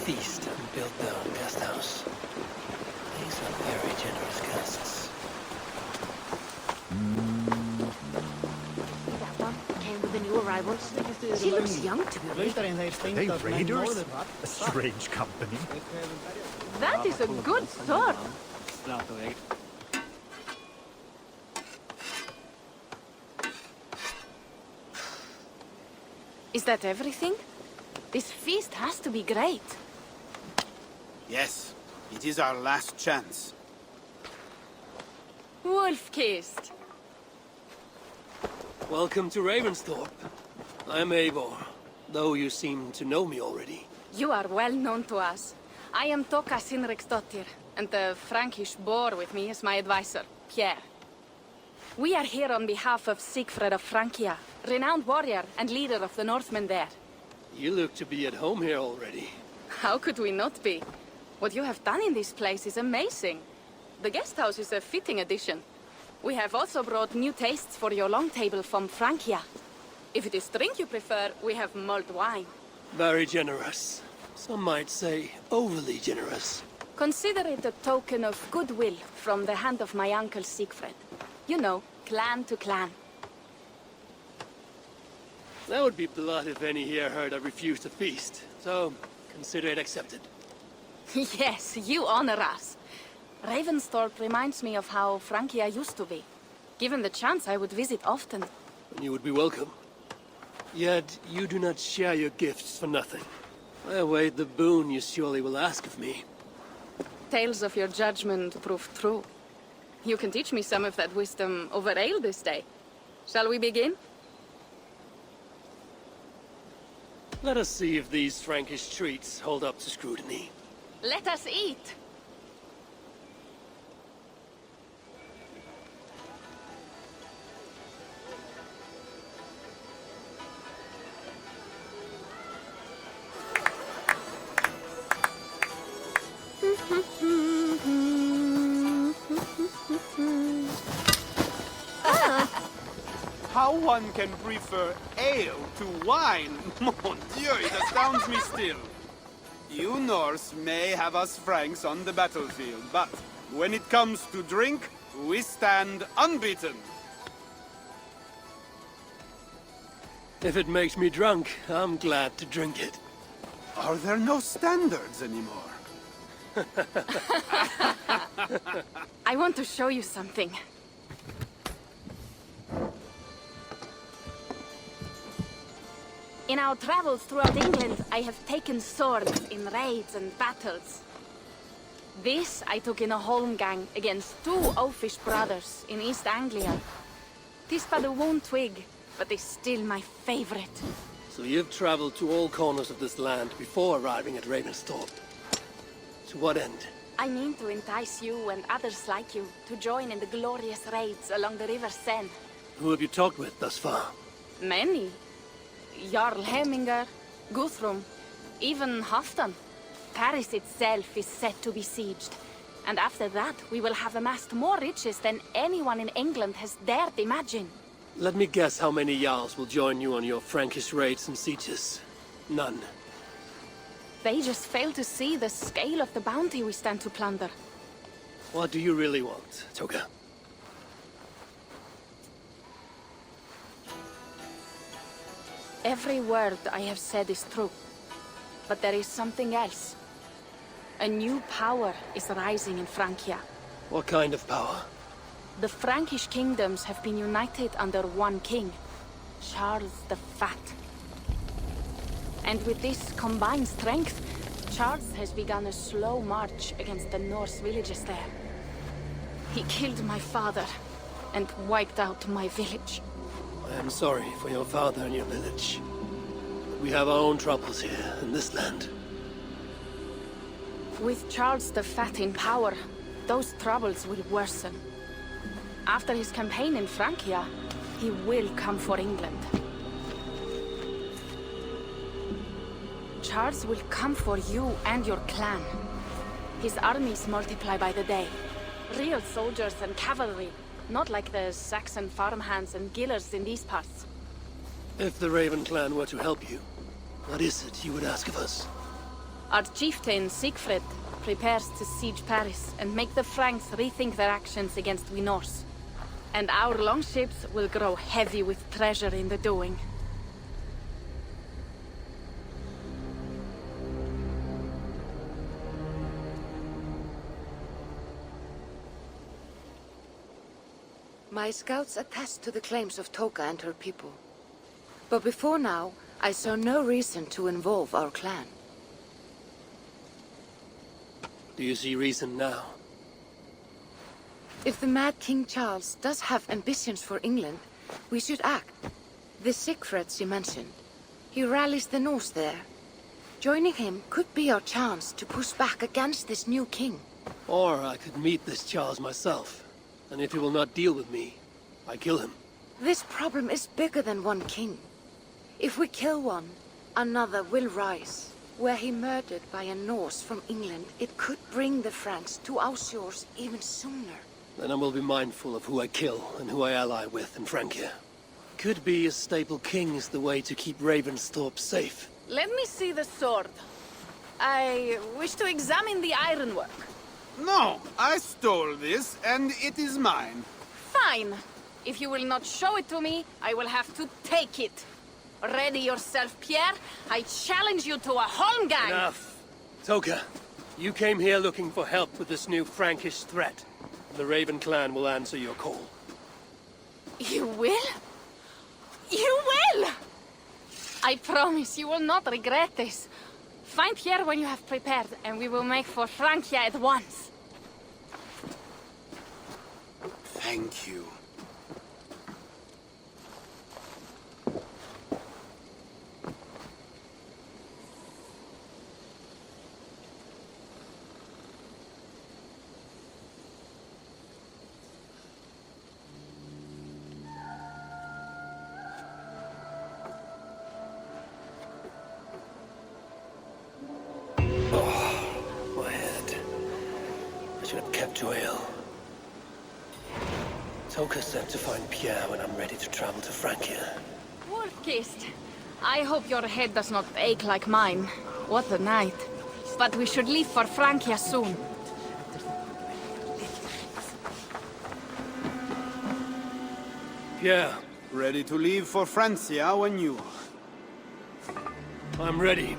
feast and build their own guest house. These are very generous guests. That one came with the new arrivals. She looks young to me. Are they raiders? A strange company. That is a good sword. Is that everything? This feast has to be great. Yes, it is our last chance. Wolf-kissed. Welcome to Ravensthorpe. I'm Eivor, though you seem to know me already. You are well known to us. I am Toka Sinriksdottir, and the Frankish boar with me is my advisor, Pierre. We are here on behalf of Siegfried of Francia, renowned warrior and leader of the Northmen there. You look to be at home here already. How could we not be? What you have done in this place is amazing. The guest house is a fitting addition. We have also brought new tastes for your long table from Francia. If it is drink you prefer, we have mulled wine. Very generous. Some might say overly generous. Consider it a token of goodwill from the hand of my uncle Siegfried. You know, clan to clan. That would be blood if any here heard I refused to feast. So, consider it accepted. Yes, you honor us. Ravensthorpe reminds me of how Francia used to be. Given the chance, I would visit often. You would be welcome. Yet, you do not share your gifts for nothing. I await the boon you surely will ask of me. Tales of your judgment prove true. You can teach me some of that wisdom over ale this day. Shall we begin? Let us see if these Frankish treats hold up to scrutiny. Let us eat! How one can prefer ale to wine? Mon Dieu, it astounds me still. You Norse may have us Franks on the battlefield, but when it comes to drink, we stand unbeaten. If it makes me drunk, I'm glad to drink it. Are there no standards anymore? I want to show you something. In our travels throughout England, I have taken swords in raids and battles. This I took in a holmgang against two oafish brothers in East Anglia. 'Tis but a worn twig, but is still my favorite. So you've traveled to all corners of this land before arriving at Ravensthorpe. To what end? I mean to entice you and others like you to join in the glorious raids along the River Seine. Who have you talked with thus far? Many. Jarl Hemminger, Guthrum, even Halfdan. Paris itself is set to be sieged. And after that, we will have amassed more riches than anyone in England has dared imagine. Let me guess how many Jarls will join you on your Frankish raids and sieges. None. They just fail to see the scale of the bounty we stand to plunder. What do you really want, Toga? Every word I have said is true. But there is something else. A new power is rising in Francia. What kind of power? The Frankish kingdoms have been united under one king, Charles the Fat. And with this combined strength, Charles has begun a slow march against the Norse villages there. He killed my father and wiped out my village. I am sorry for your father and your village. We have our own troubles here in this land. With Charles the Fat in power, those troubles will worsen. After his campaign in Francia, he will come for England. Charles will come for you and your clan. His armies multiply by the day. Real soldiers and cavalry, not like the Saxon farmhands and gillers in these parts. If the Raven clan were to help you, what is it you would ask of us? Our chieftain, Siegfried, prepares to siege Paris and make the Franks rethink their actions against we Norse. And our longships will grow heavy with treasure in the doing. My scouts attest to the claims of Toka and her people. But before now, I saw no reason to involve our clan. Do you see reason now? If the mad King Charles does have ambitions for England, we should act. The Siegfried you mentioned, he rallies the Norse there. Joining him could be our chance to push back against this new king. Or I could meet this Charles myself. And if he will not deal with me, I kill him. This problem is bigger than one king. If we kill one, another will rise. Were he murdered by a Norse from England, it could bring the Franks to our shores even sooner. Then I will be mindful of who I kill and who I ally with in Francia. Could be a stable king is the way to keep Ravensthorpe safe. Let me see the sword. I wish to examine the ironwork. No, I stole this, and it is mine. Fine. If you will not show it to me, I will have to take it. Ready yourself, Pierre. I challenge you to a holmgang. Enough. Toka, you came here looking for help with this new Frankish threat. The Raven clan will answer your call. You will? You will! I promise you will not regret this. Find Pierre when you have prepared, and we will make for Francia at once. Thank you. To ale. Toka said to find Pierre when I'm ready to travel to Francia. Wolf-kissed. I hope your head does not ache like mine. What a night. But we should leave for Francia soon. Pierre, Ready to leave for Francia when you are. I'm ready.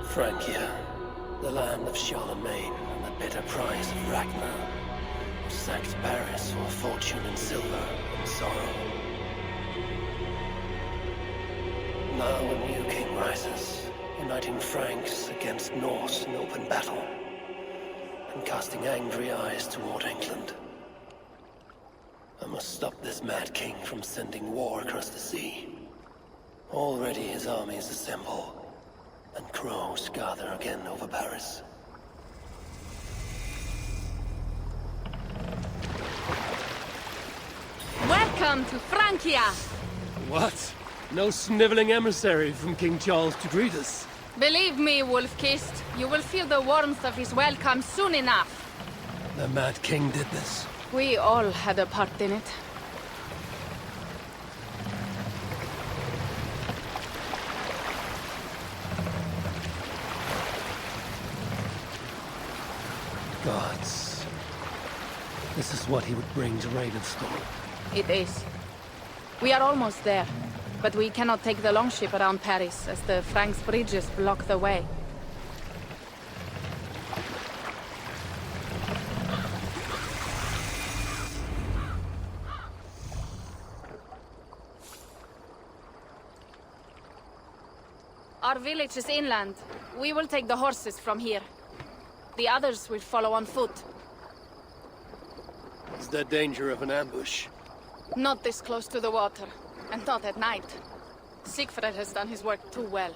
Francia, the land of Charlemagne and the bitter prize of Ragnar, who sacked Paris for a fortune in silver and sorrow. Now a new king rises, uniting Franks against Norse in open battle, and casting angry eyes toward England. I must stop this mad king from sending war across the sea. Already his armies assemble, and crows gather again over Paris. Welcome to Francia! What? No sniveling emissary from King Charles to greet us? Believe me, Wolf-kissed, you will feel the warmth of his welcome soon enough. The mad king did this. We all had a part in it. Gods. This is what he would bring to Ravensthorpe. It is. We are almost there, but we cannot take the longship around Paris as the Franks' bridges block the way. Our village is inland. We will take the horses from here. The others will follow on foot. Is there danger of an ambush? Not this close to the water, and not at night. Siegfried has done his work too well.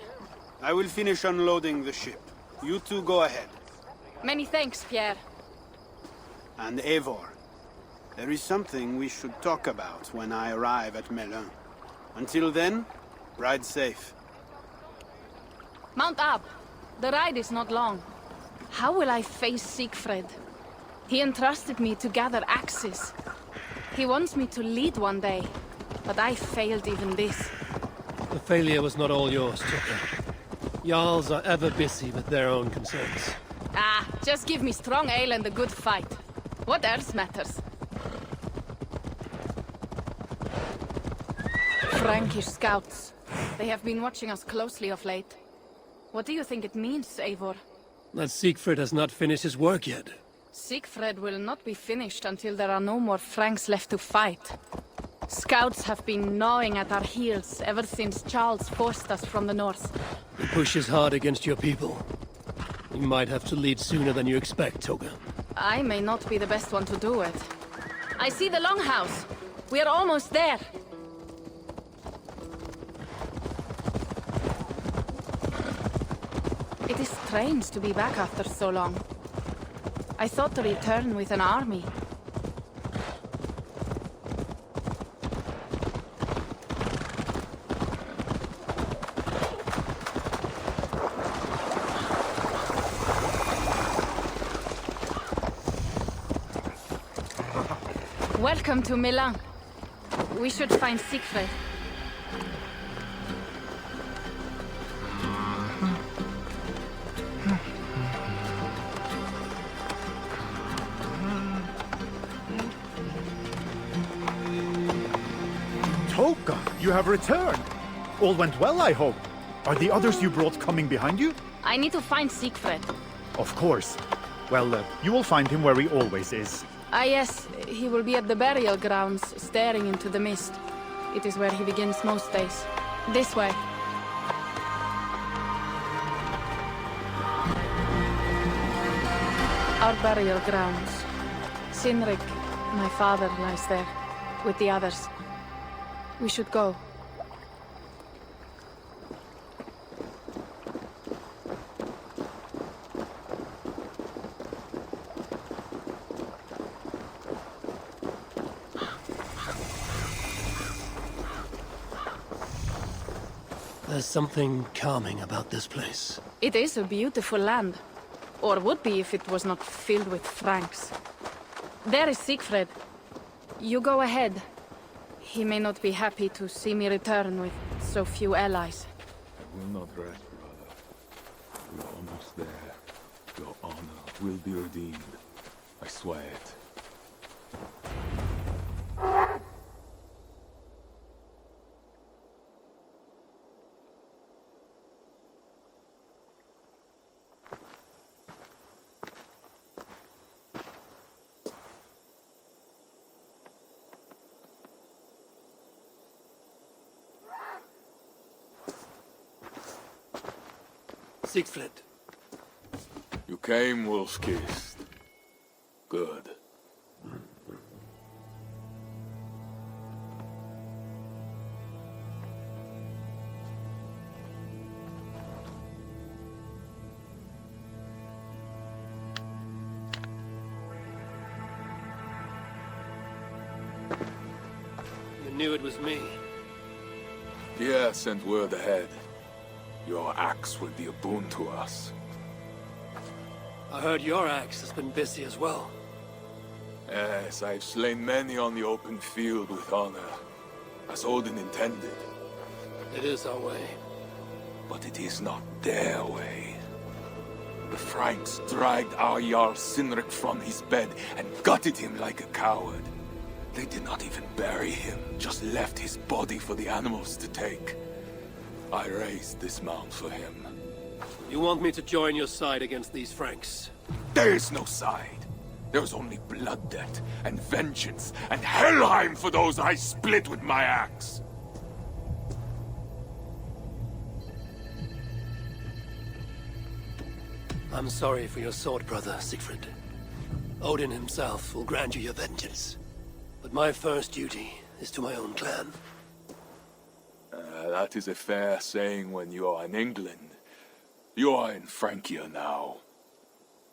I will finish unloading the ship. You two go ahead. Many thanks, Pierre. And Eivor, there is something we should talk about when I arrive at Melun. Until then, Ride safe. Mount up. The ride is not long. How will I face Siegfried? He entrusted me to gather axes. He wants me to lead one day, but I failed even this. The failure was not all yours, Tucker. Jarls are ever busy with their own concerns. Ah, just give me strong ale and a good fight. What else matters? Frankish scouts. They have been watching us closely of late. What do you think it means, Eivor? That Siegfried has not finished his work yet. Siegfried will not be finished until there are no more Franks left to fight. Scouts have been gnawing at our heels ever since Charles forced us from the north. He pushes hard against your people. You might have to lead sooner than you expect, Toga. I may not be the best one to do it. I see the Longhouse. We are almost there. It is strange to be back after so long. I thought to return with an army. Welcome to Melun. We should find Siegfried. Toka, you have returned. All went well, I hope. Are the others you brought coming behind you? I need to find Siegfried. Of course. Well, you will find him where he always is. Ah yes, he will be at the burial grounds, staring into the mist. It is where he begins most days. This way. Our burial grounds. Sinrik, my father, lies there, with the others. We should go. There's something calming about this place. It is a beautiful land. Or would be if it was not filled with Franks. There is Siegfried. You go ahead. He may not be happy to see me return with so few allies. I will not rest, brother. We're almost there. Your honor will be redeemed. I swear it. Siegfried. You came, wolf-kissed. Good. You knew it was me. Pierre sent word ahead. Your axe will be a boon to us. I heard your axe has been busy as well. Yes, I've slain many on the open field with honor, as Odin intended. It is our way. But it is not their way. The Franks dragged our Jarl Sinrik from his bed and gutted him like a coward. They did not even bury him, just left his body for the animals to take. I raised this mound for him. You want me to join your side against these Franks? There is no side. There is only blood debt, and vengeance, and Helheim for those I split with my axe. I'm sorry for your sword brother, Siegfried. Odin himself will grant you your vengeance. But my first duty is to my own clan. That is a fair saying when you are in England. You are in Francia now.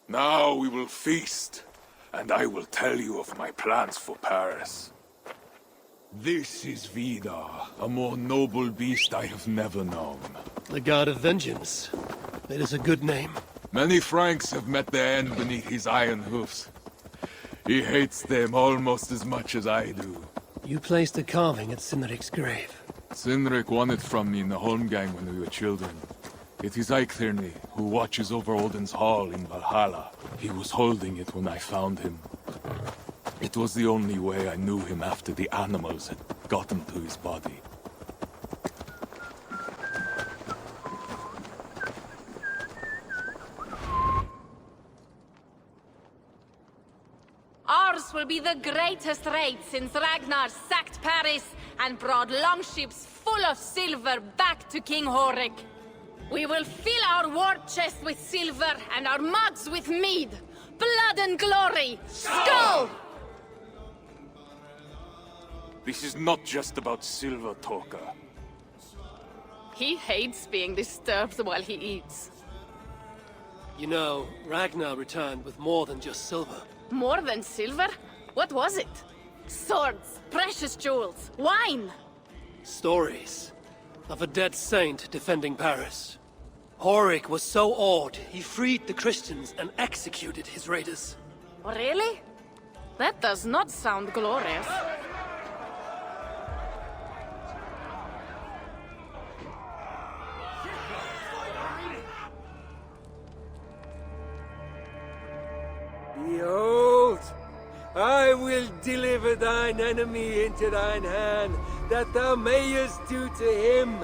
Now we will feast, and I will tell you of my plans for Paris. This is Vidar, a more noble beast I have never known. The God of Vengeance. It is a good name. Many Franks have met their end beneath his iron hoofs. He hates them almost as much as I do. You placed a carving at Cynric's grave. Cynric won it from me in the Holmgang when we were children. It is Eiktherni, who watches over Odin's Hall in Valhalla. He was holding it when I found him. It was the only way I knew him after the animals had gotten to his body. Ours will be the greatest raid since Ragnar sacked Paris and brought longships full of silver back to King Horik. We will fill our war chest with silver and our mugs with mead. Blood and glory! Skull! This is not just about silver, Toka. He hates being disturbed while he eats. You know, Ragnar returned with more than just silver. More than silver? What was it? Swords, precious jewels, wine! Stories of a dead saint defending Paris. Horik was so awed, he freed the Christians and executed his raiders. Really? That does not sound glorious. Behold, I will deliver thine enemy into thine hand, that thou mayest do to him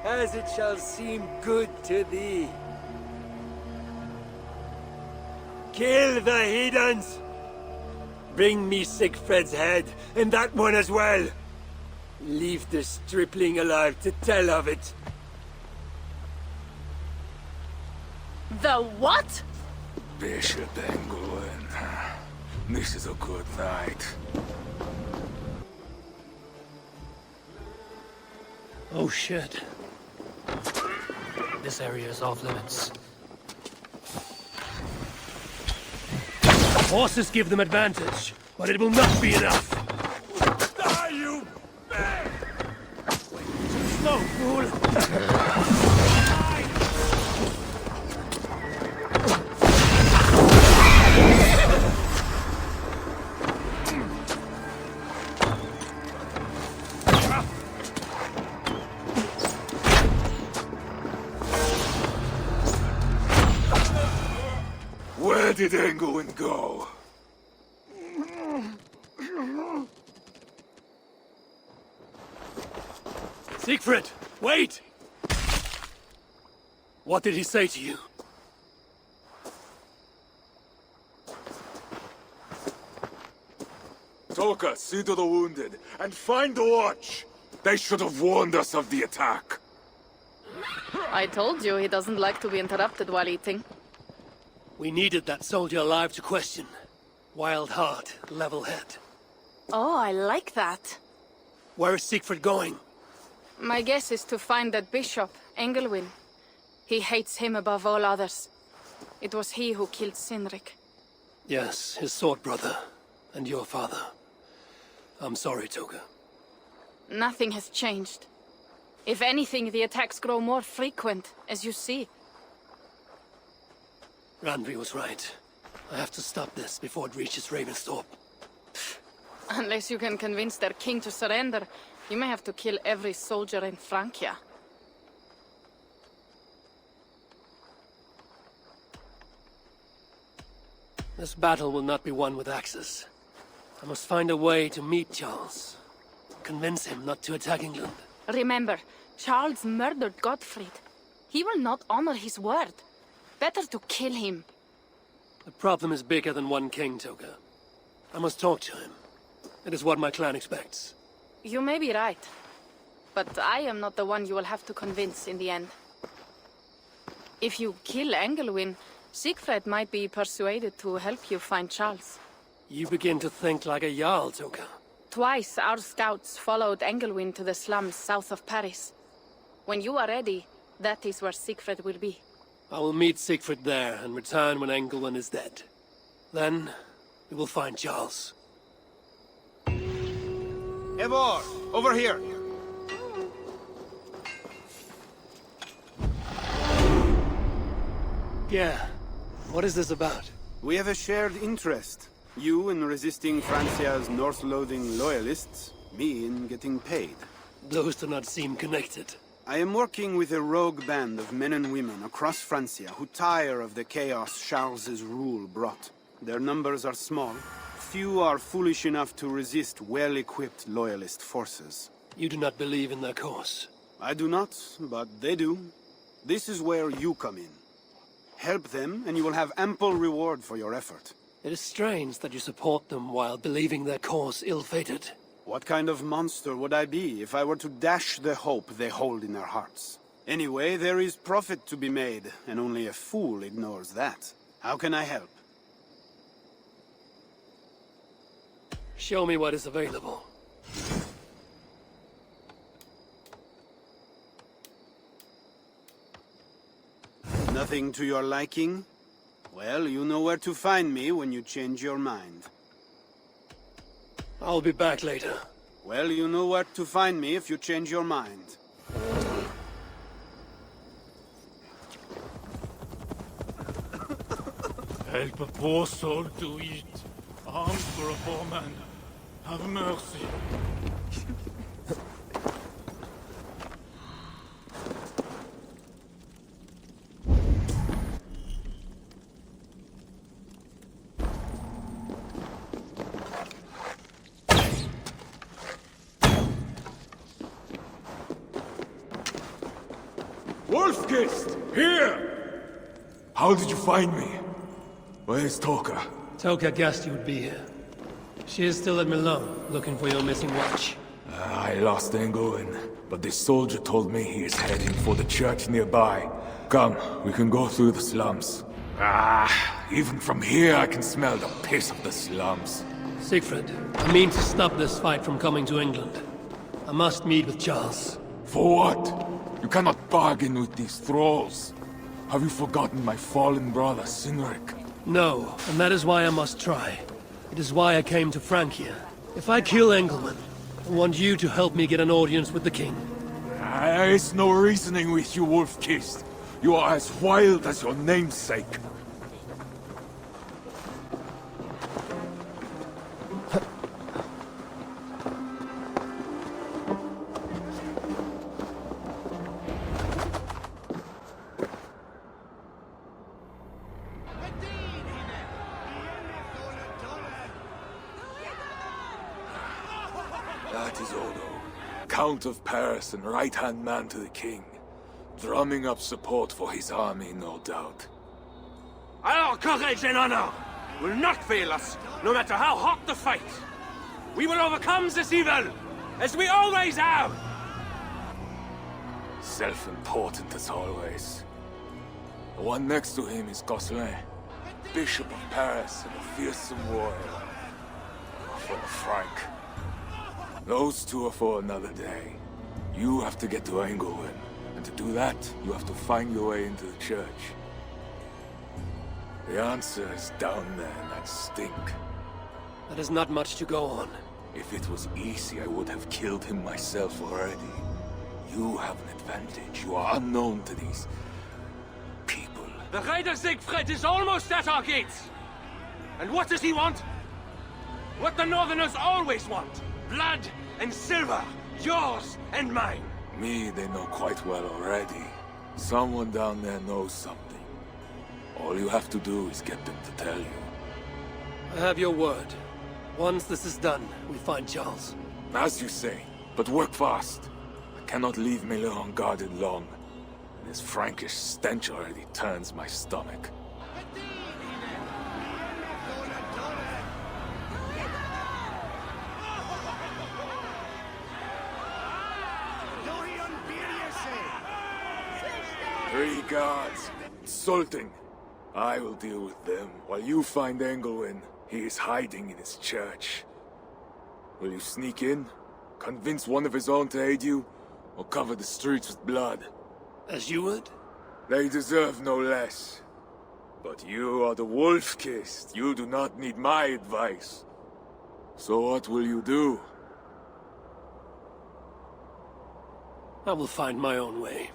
as it shall seem good to thee. Kill the heathens! Bring me Sigfred's head, and that one as well. Leave the stripling alive to tell of it. The what? Bishop Englewood. This is a good night. Oh shit. This area is off limits. Horses give them advantage, but it will not be enough. Die, you bag! Slow, fool! Where did Englewood go? Siegfried, wait! What did he say to you? Toka, see to the wounded, and find the watch! They should have warned us of the attack. I told you he doesn't like to be interrupted while eating. We needed that soldier alive to question. Wild heart, level head. Oh, I like that. Where is Siegfried going? My guess is to find that bishop, Engelwin. He hates him above all others. It was he who killed Cynric. Yes, his sword brother. And your father. I'm sorry, Toga. Nothing has changed. If anything, the attacks grow more frequent, as you see. Randvi was right. I have to stop this before it reaches Ravensthorpe. Unless you can convince their king to surrender, you may have to kill every soldier in Francia. This battle will not be won with axes. I must find a way to meet Charles. Convince him not to attack England. Remember, Charles murdered Gottfried. He will not honor his word. Better to kill him. The problem is bigger than one king, Toga. I must talk to him. It is what my clan expects. You may be right. But I am not the one you will have to convince in the end. If you kill Engelwin, Siegfried might be persuaded to help you find Charles. You begin to think like a Jarl, Toga. Twice our scouts followed Engelwin to the slums south of Paris. When you are ready, that is where Siegfried will be. I will meet Siegfried there and return when Engelwin is dead. Then, we will find Charles. Eivor, over here. Yeah. What is this about? We have a shared interest. You in resisting Francia's north-loathing loyalists, me in getting paid. Those do not seem connected. I am working with a rogue band of men and women across Francia who tire of the chaos Charles's rule brought. Their numbers are small. Few are foolish enough to resist well-equipped loyalist forces. You do not believe in their cause. I do not, but they do. This is where you come in. Help them, and you will have ample reward for your effort. It is strange that you support them while believing their cause ill-fated. What kind of monster would I be if I were to dash the hope they hold in their hearts? Anyway, there is profit to be made, and only a fool ignores that. How can I help? Show me what is available. Nothing to your liking? Well, you know where to find me when you change your mind. I'll be back later. Well, you know where to find me if you change your mind. Help a poor soul to eat. Alms for a poor man. Have mercy. Wolfkist! Here! How did you find me? Where's Toka? Toka guessed you would be here. She is still at Melun, looking for your missing watch. I lost Englewen, but this soldier told me he is heading for the church nearby. Come, we can go through the slums. Even from here I can smell the piss of the slums. Siegfried, I mean to stop this fight from coming to England. I must meet with Charles. For what? You cannot bargain with these thralls. Have you forgotten my fallen brother, Cynric? No, and that is why I must try. It is why I came to Francia. If I kill Engelman, I want you to help me get an audience with the king. There is no reasoning with you, Wolf-Kissed. You are as wild as your namesake. That is Odo, Count of Paris and right-hand man to the king. Drumming up support for his army, no doubt. Our courage and honor will not fail us, no matter how hot the fight. We will overcome this evil, as we always have. Self-important as always. The one next to him is Gosselin, Bishop of Paris and a fearsome warrior. For Frank. Those two are for another day. You have to get to Engelwin, and to do that, you have to find your way into the church. The answer is down there in that stink. That is not much to go on. If it was easy, I would have killed him myself already. You have an advantage. You are unknown to these people. The Raider Siegfried is almost at our gates. And what does he want? What the Northerners always want. Blood and silver. Yours and mine. Me, they know quite well already. Someone down there knows something. All you have to do is get them to tell you. I have your word. Once this is done, we find Charles. As you say, but work fast. I cannot leave Melun unguarded long. And this Frankish stench already turns my stomach. Three guards. Insulting. I will deal with them, while you find Engelwin. He is hiding in his church. Will you sneak in? Convince one of his own to aid you? Or cover the streets with blood? As you would? They deserve no less. But you are the Wolf-Kissed. You do not need my advice. So what will you do? I will find my own way.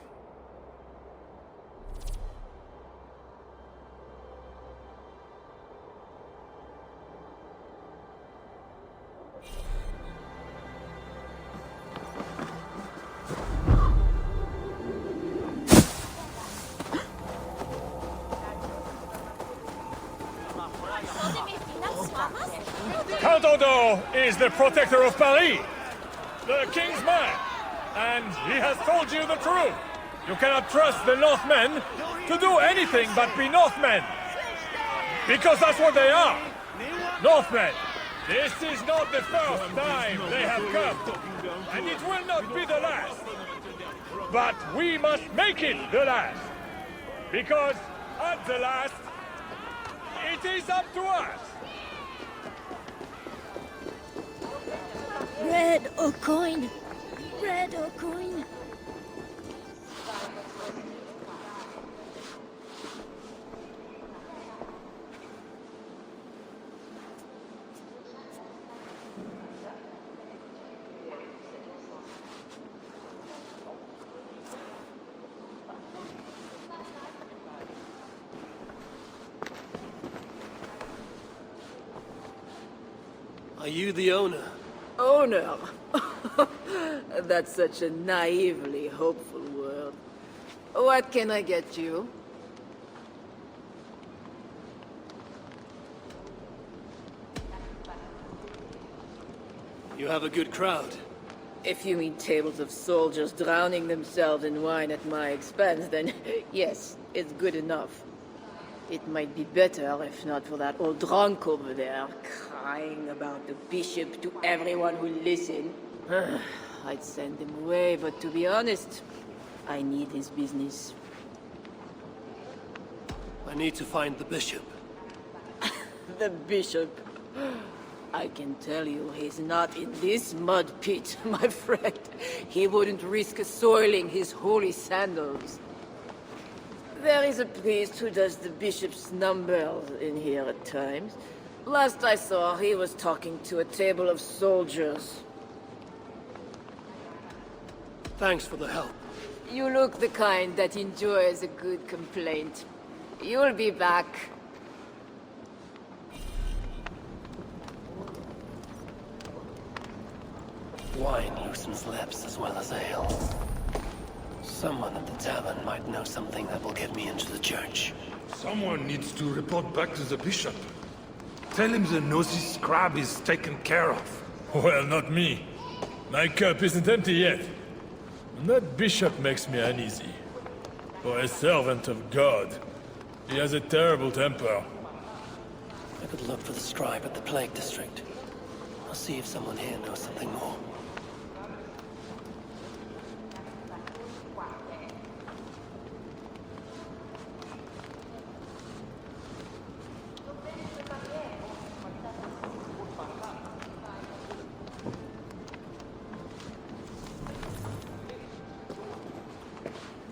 Count Odo is the protector of Paris, the king's man, and he has told you the truth. You cannot trust the Northmen to do anything but be Northmen, because that's what they are, Northmen. This is not the first time they have come, and it will not be the last. But we must make it the last, because at the last, it is up to us. Bread or coin? Bread or coin? Are you the owner? Owner? That's such a naively hopeful word. What can I get you? You have a good crowd. If you mean tables of soldiers drowning themselves in wine at my expense, then yes, it's good enough. It might be better if not for that old drunk over there, crying about the bishop to everyone who listen. I'd send him away, but to be honest, I need his business. I need to find the bishop. The bishop? I can tell you he's not in this mud pit, my friend. He wouldn't risk soiling his holy sandals. There is a priest who does the bishop's numbers in here at times. Last I saw, he was talking to a table of soldiers. Thanks for the help. You look the kind that enjoys a good complaint. You'll be back. Wine loosens lips as well as ale. Someone at the tavern might know something that will get me into the church. Someone needs to report back to the bishop. Tell him the nosy scrab is taken care of. Well, not me. My cup isn't empty yet. And that bishop makes me uneasy. For a servant of God, he has a terrible temper. I could look for the scribe at the Plague District. I'll see if someone here knows something more.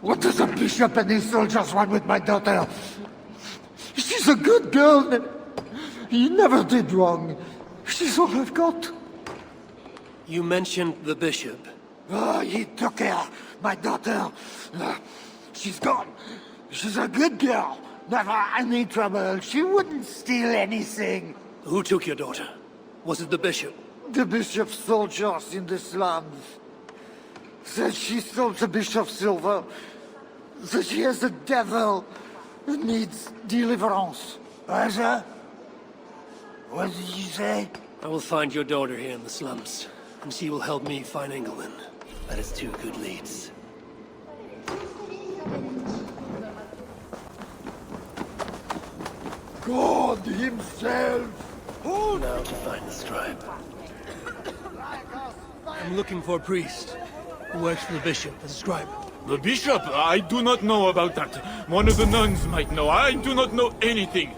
What does the bishop and his soldiers want with my daughter? She's a good girl. He never did wrong. She's all I've got. You mentioned the bishop. Oh, he took her, my daughter. She's gone. She's a good girl. Never any trouble. She wouldn't steal anything. Who took your daughter? Was it the bishop? The bishop's soldiers in the slums. Said she stole the bishop's silver. That she has a devil who needs deliverance. Either? What did you say? I will find your daughter here in the slums, and she will help me find England. That is two good leads. God himself! Now to find the scribe. I'm looking for a priest who works for the bishop as a scribe. The bishop? I do not know about that. One of the nuns might know. I do not know anything.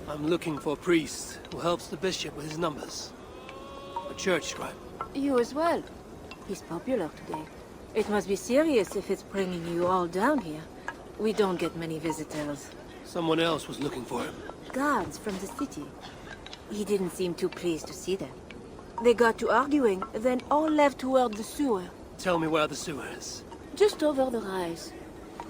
I'm looking for a priest who helps the bishop with his numbers. A church scribe. You as well. He's popular today. It must be serious if it's bringing you all down here. We don't get many visitors. Someone else was looking for him. guards from the city. He didn't seem too pleased to see them. They got to arguing, then all left toward the sewer. Tell me where the sewer is. Just over the rise.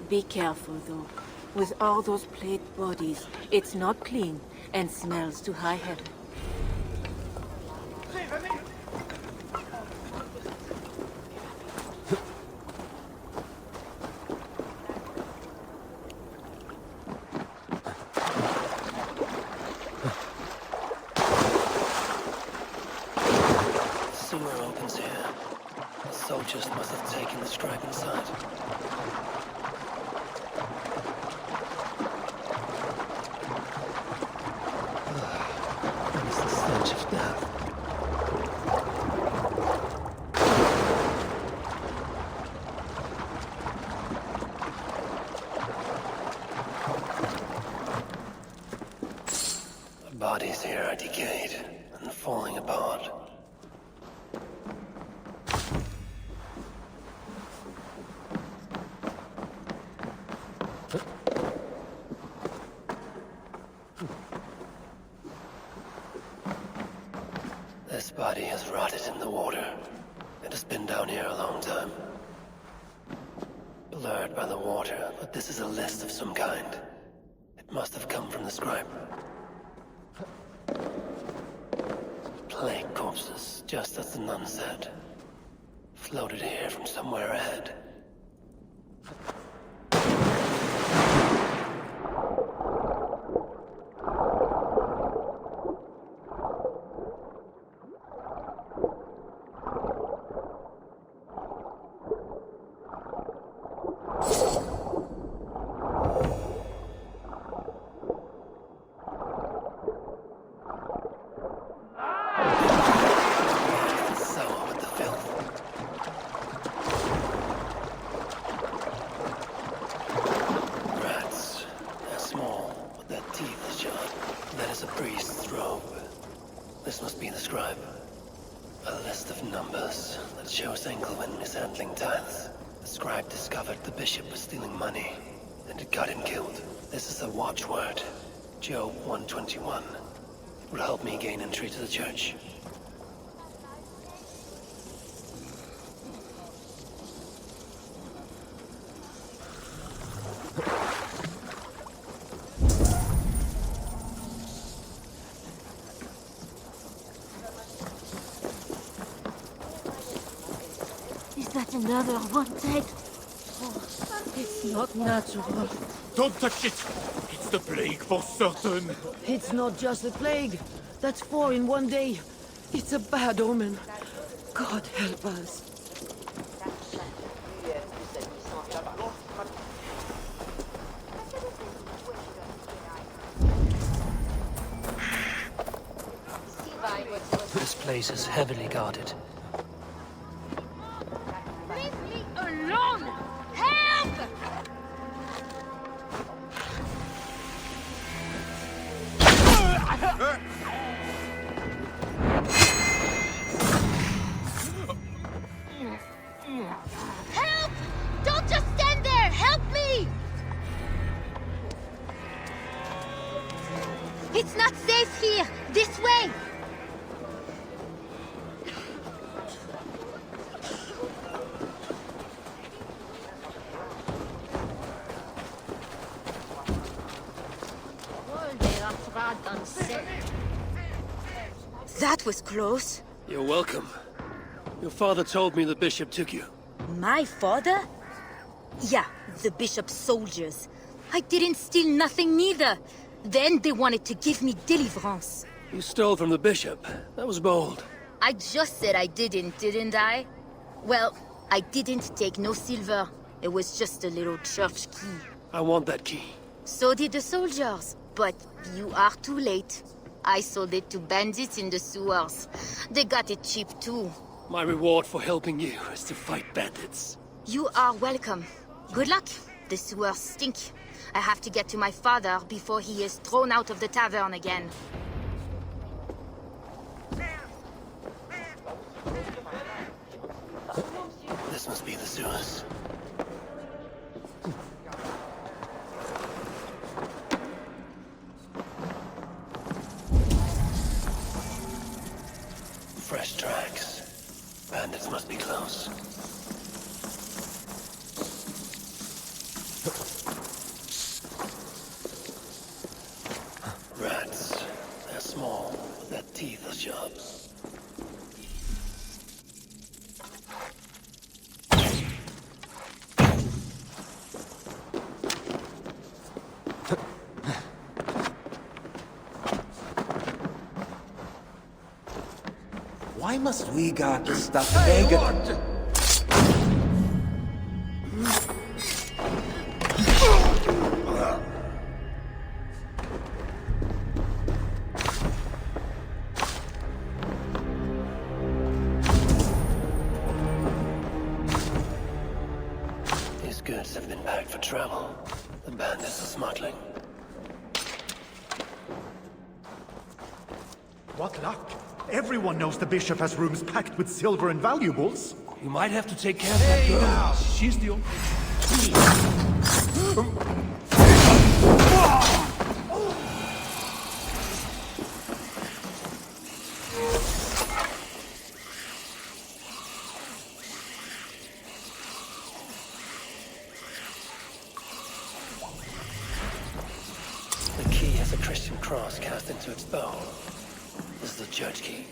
Be careful, though. With all those plate bodies, it's not clean and smells to high heaven. Sewer opens here. The soldiers must have taken the scribe inside. What is the stench of death? The bodies here are decayed and falling apart. This body has rotted in the water. It has been down here a long time. Blurred by the water, but this is a list of some kind. It must have come from the scribe. Plague corpses, just as the nun said. Floated here from somewhere ahead. This must be the scribe. A list of numbers that shows Engelman mishandling tithes. The scribe discovered the bishop was stealing money, and it got him killed. This is a watchword. Job 121. It will help me gain entry to the church. Another one dead. Oh, it's not natural. Don't touch it! It's the plague for certain! It's not just the plague. That's 4 in one day. It's a bad omen. God help us. This place is heavily guarded. Help! Don't just stand there! Help me! It's not safe here! This way! That was close. You're welcome. Your father told me the bishop took you. My father? Yeah, the bishop's soldiers. I didn't steal nothing neither. Then they wanted to give me deliverance. You stole from the bishop. That was bold. I just said I didn't I? Well, I didn't take no silver. It was just a little church key. I want that key. So did the soldiers. But you are too late. I sold it to bandits in the sewers. They got it cheap too. My reward for helping you is to fight bandits. You are welcome. Good luck. The sewers stink. I have to get to my father before he is thrown out of the tavern again. This must be the sewers. Fresh tracks. Bandits must be close. Rats. They're small, but their teeth are sharp. Why must we guard the stuff naked? These goods have been packed for travel. The bandits are smuggling. What luck! Everyone knows the bishop has rooms packed with silver and valuables. You might have to take care of that girl. Now. She's the only... The key has a Christian cross cast into its bow. This is the church key.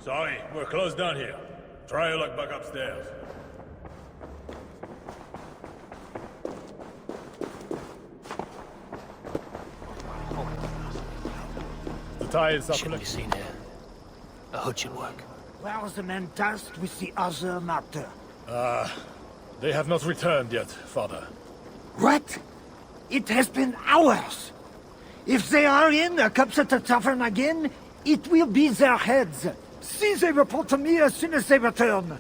Sorry, we're closed down here. Try your luck back upstairs. The tiles are Shouldn't be seen here. A hood should work. Where was the man tasked with the other matter? They have not returned yet, Father. What? It has been hours! If they are in or comes at the tavern again, it will be their heads. See they report to me as soon as they return.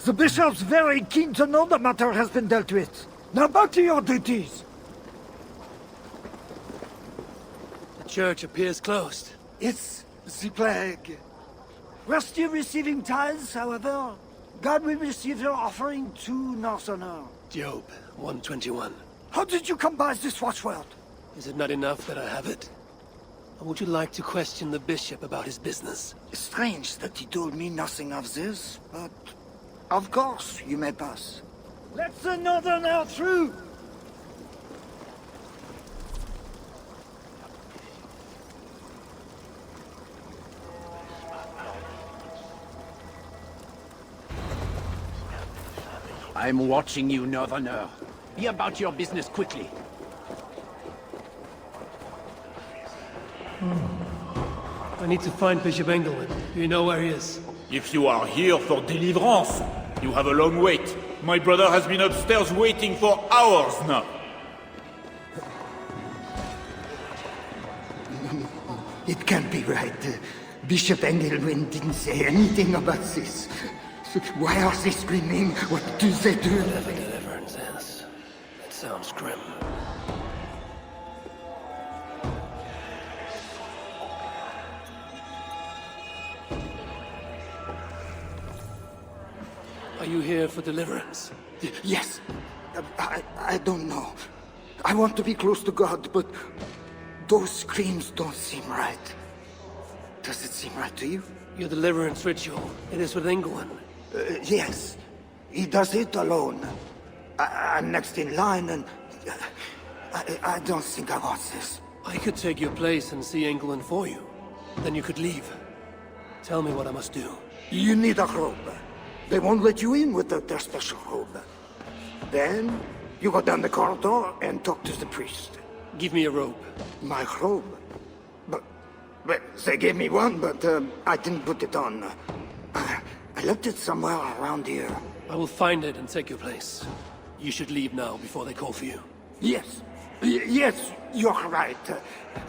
The bishop's very keen to know the matter has been dealt with. Now back to your duties. The church appears closed. It's the plague. We're still receiving tithes, however. God will receive your offering to Northerner. Job 121. How did you come by this watchword? Is it not enough that I have it? Or would you like to question the bishop about his business? Strange that he told me nothing of this, but of course you may pass. Let the Northerner through! I'm watching you, Northerner. Be about your business quickly. I need to find Bishop Engelman. Do you know where he is? If you are here for deliverance, you have a long wait. My brother has been upstairs waiting for hours now. It can't be right. Bishop Engelman didn't say anything about this. So why are they screaming? What do they do? Whatever deliverance is, it sounds grim. Are you here for deliverance? Yes. I don't know. I want to be close to God, but those screams don't seem right. Does it seem right to you? Your deliverance ritual. It is with Engelman. Yes. He does it alone. I'm next in line, and I don't think I want this. I could take your place and see Engelman for you. Then you could leave. Tell me what I must do. You need a robe. They won't let you in without their special robe. Then, you go down the corridor and talk to the priest. Give me a robe. My robe? But they gave me one, but I didn't put it on. I left it somewhere around here. I will find it and take your place. You should leave now before they call for you. Yes, Yes, you're right.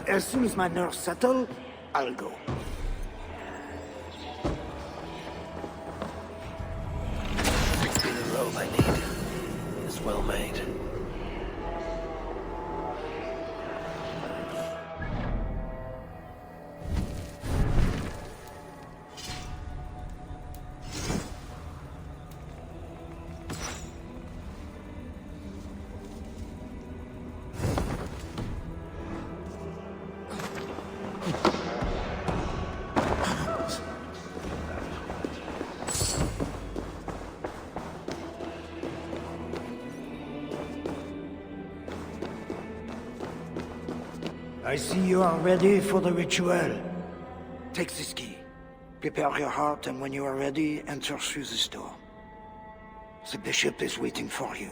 As soon as my nerves settle, I'll go. 16 robe I need. It's well made. I see you are ready for the ritual. Take this key. Prepare your heart, and when you are ready, enter through this door. The bishop is waiting for you.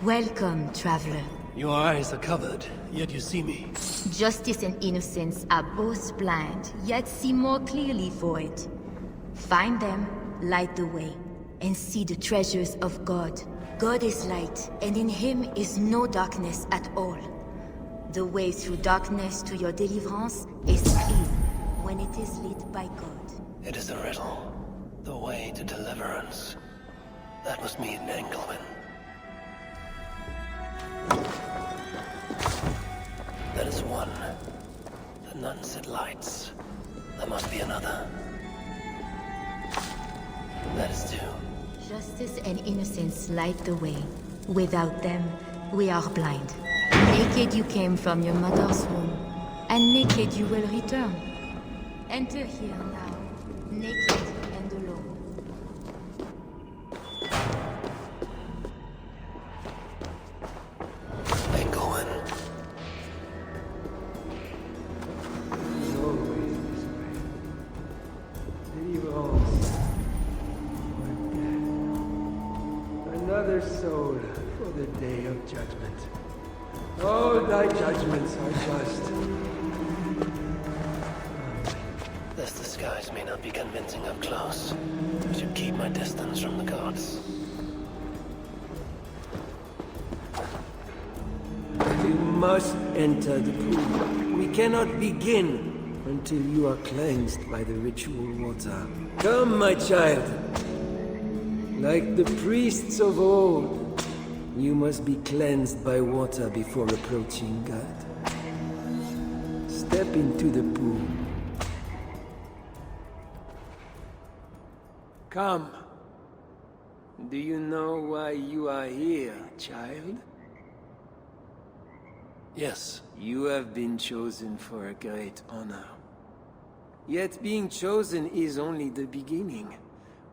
Welcome, traveler. Your eyes are covered, yet you see me. Justice and innocence are both blind, yet see more clearly for it. Find them, light the way, and see the treasures of God. God is light, and in him is no darkness at all. The way through darkness to your deliverance is clear when it is lit by God. It is a riddle. The way to deliverance. That must mean Engelman. That is one. The nun said lights. There must be another. That is two. Justice and innocence light the way. Without them, we are blind. Naked you came from your mother's womb, and naked you will return. Enter here now, naked and alone. Engelman. Another soul for the day of judgment. All thy judgments are just. This disguise may not be convincing up close. I should keep my distance from the gods. You must enter the pool. We cannot begin until you are cleansed by the ritual water. Come, my child. Like the priests of old, you must be cleansed by water before approaching God. Step into the pool. Come. Do you know why you are here, child? Yes. You have been chosen for a great honor. Yet being chosen is only the beginning.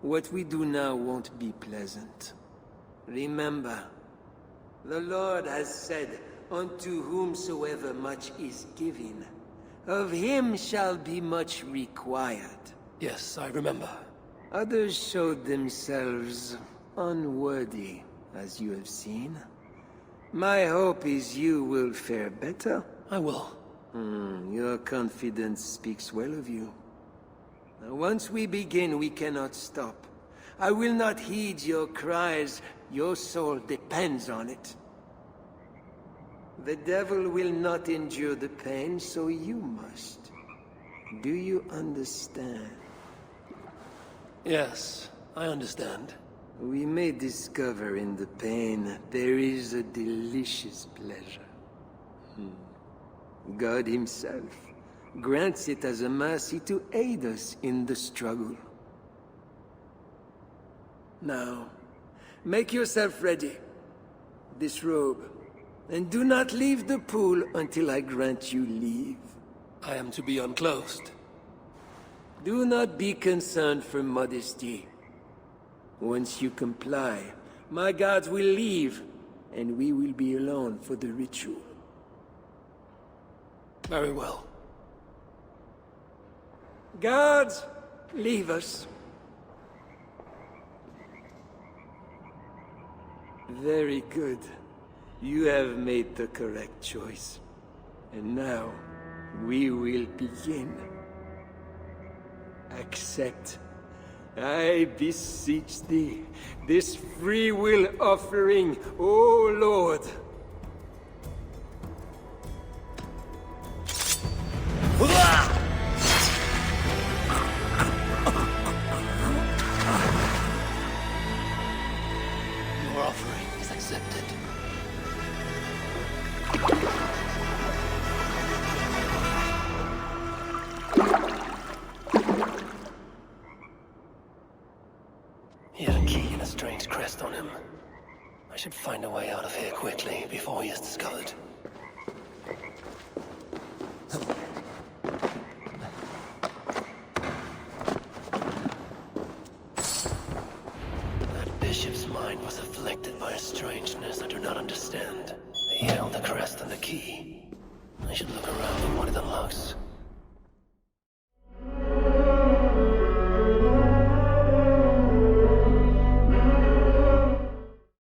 What we do now won't be pleasant. Remember, the Lord has said, unto whomsoever much is given, of him shall be much required. Yes, I remember. Others showed themselves unworthy, as you have seen. My hope is you will fare better. I will. Your confidence speaks well of you. Now, once we begin, we cannot stop. I will not heed your cries. Your soul depends on it. The devil will not endure the pain, so you must. Do you understand? Yes, I understand. We may discover in the pain there is a delicious pleasure. God himself grants it as a mercy to aid us in the struggle. Now, make yourself ready. Disrobe, and do not leave the pool until I grant you leave. I am to be unclothed. Do not be concerned for modesty. Once you comply, my guards will leave, and we will be alone for the ritual. Very well. Guards, leave us. Very good. You have made the correct choice. And now, we will begin. Accept I beseech thee, this free will offering, O Lord. Your offering is accepted. He had a key and a strange crest on him. I should find a way out of here quickly before he is discovered. That bishop's mind was afflicted by a strangeness I do not understand. He held the crest and the key. I should look around for what it unlocks.